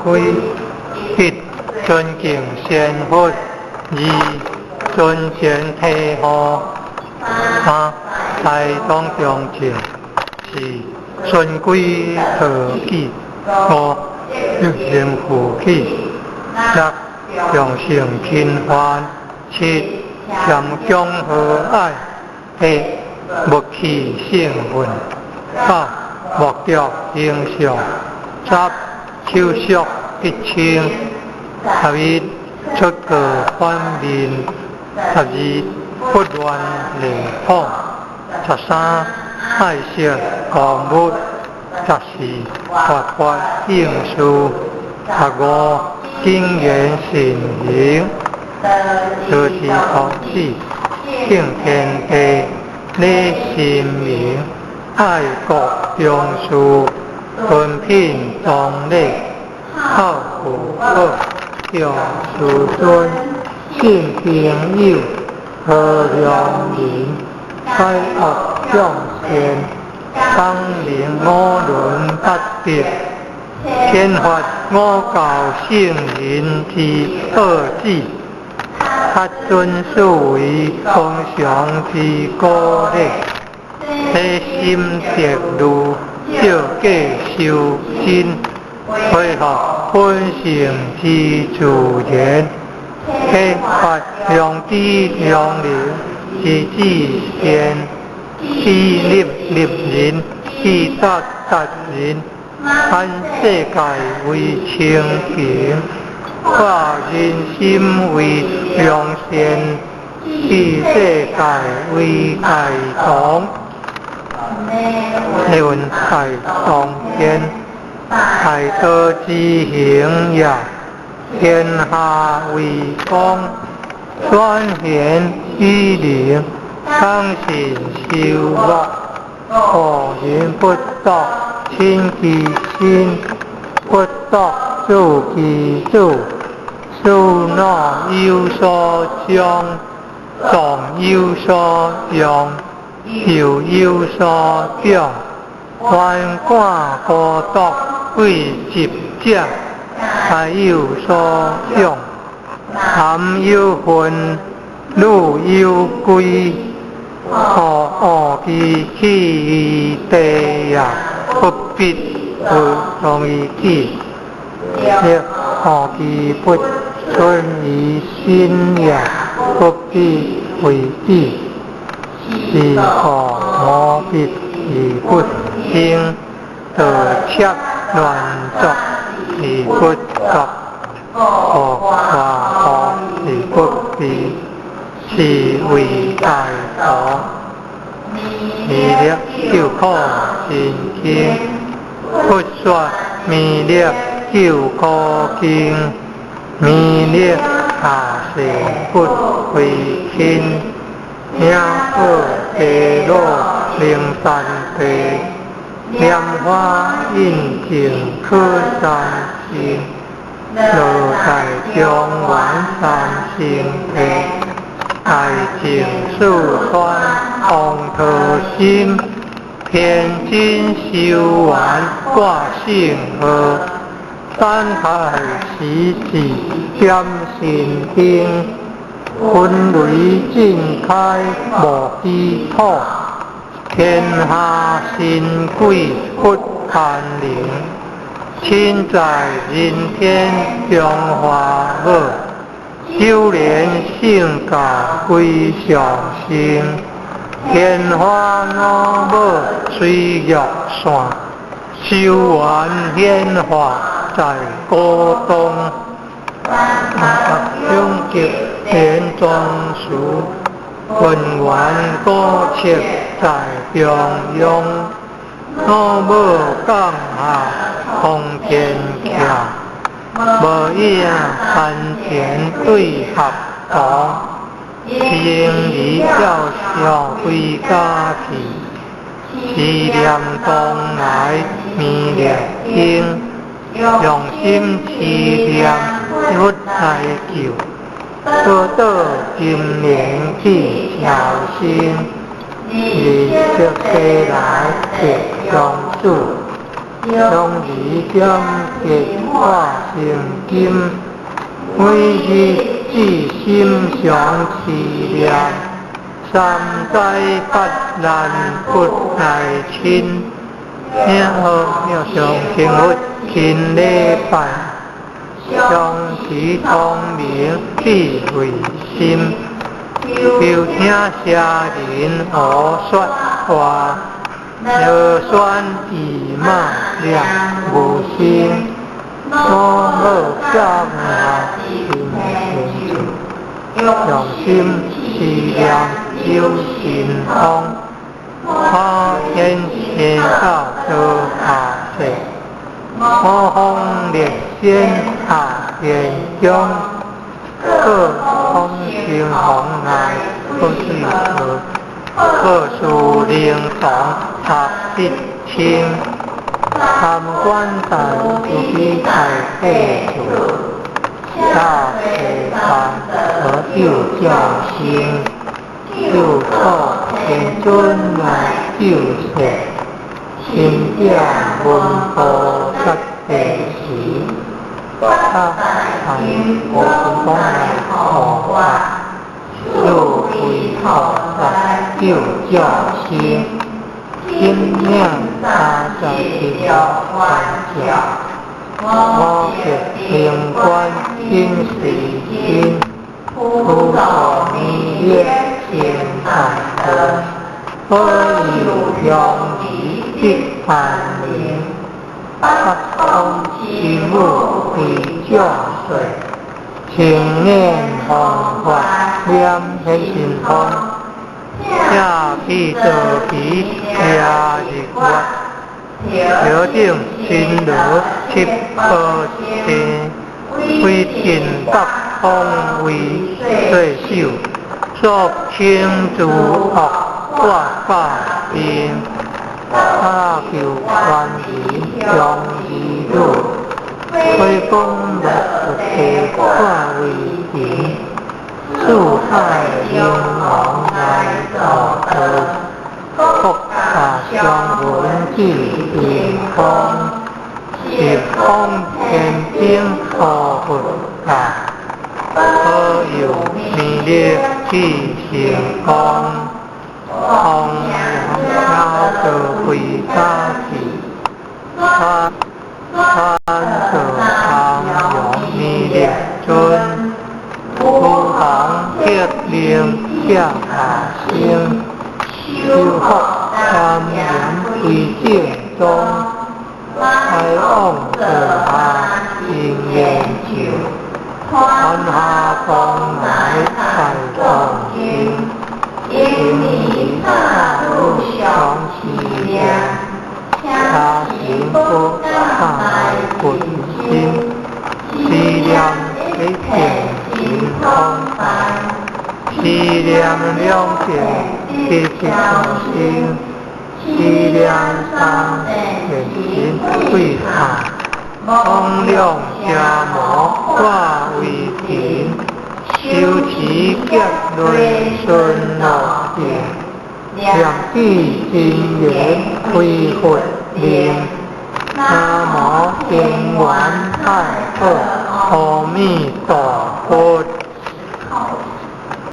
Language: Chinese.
规：一、尊敬先佛；二、尊贤体护；三、台东恭敬；四、顺规和矩；五、日行负起；六、众生亲欢；七、强强和蔼；八、默契性分；九、目标形象；十、手续一清；11、出国反面；12、不乱领土；13、爱惜公物；14、活发应事；15、经言善行；14同志敬天地，礼神明，爱国忠恕，敦品忠礼，孝父母，重师尊，信朋友，和良民，开恶向善，当明五伦八德，天发五教圣人之二旨，较遵守为公常之鼓励，体心直路，照计修真，配合本性之自然，启发良知良能之至善，自立立人，自达达人，安世界为清平，化人心为良善，使世界为大同。内文大同篇，大道之行也，天下为公，宣贤与能，当信修乐，何人不道？亲其心，不道助其助，事恼有所将，动有所用，又有所长，万贯孤独为执者，还有所用，男有分，女有归，何其起地也，不必不容易记，亦何其不顺于心也，不必为记，是何无必而不听，得切乱作而不觉，何化而不避，是为大道。弥勒救苦真经，不说弥勒救苦经，弥勒下世不为亲，名破地落灵山地，莲花印净可三心，落在中原三星地，爱情四川红桃心，偏真修完挂性和，三台时时点心经，分雷尽开无基土，天下神鬼不安宁，亲在人天中华乐，修炼性格归上性，天花五母随玉线，修完显化在高东，永结天庄树，混元高切在中央，五母降下空天桥，无影攀前对合同，情义要笑归家去，思念东来弥勒经，用心思念不来求，多多今年去孝心，日出西来别相思，向而兼结化成金，每日至心常持念，三灾八难不来侵。念好妙上成佛勤礼拜，上持聪明智慧心，求听下人何说话，乐宣义马两无心，我好教下心清楚，用心思念修心空。花天仙道得下世，我风烈仙下天中，各空性红来不是可，各树灵童插必清，参观山不必太费主，下世凡而又教心。救错天尊来救世，心变文菩萨地时，他才无公来护法，就为菩萨救教心，心念他在地万教，我觉灵观心是心，菩萨弥勒。天台德，可有用以即凡灵，八方之母为教水，情念弘法念显心通，下彼得彼下日月，决定心罗七颗天，为天北方为最秀。作清除恶法法边，他求万人将义路，推公不地化为平，树海英王来道德，福下相闻至天空，十方天兵可佛大。可有弥勒去行光，弘扬高德回家去，参得常用弥勒尊，普弘铁灵向下生，修福参人为正宗，开往得下应愿求。天下风来太放心，情义大路相持念，他幸福大来本心，思念一片心空凡，思念两片一切心，思念三片心归他。风量家魔化为平，修持结类顺乐定，两地真言归佛灵，南无天王太后阿弥陀佛。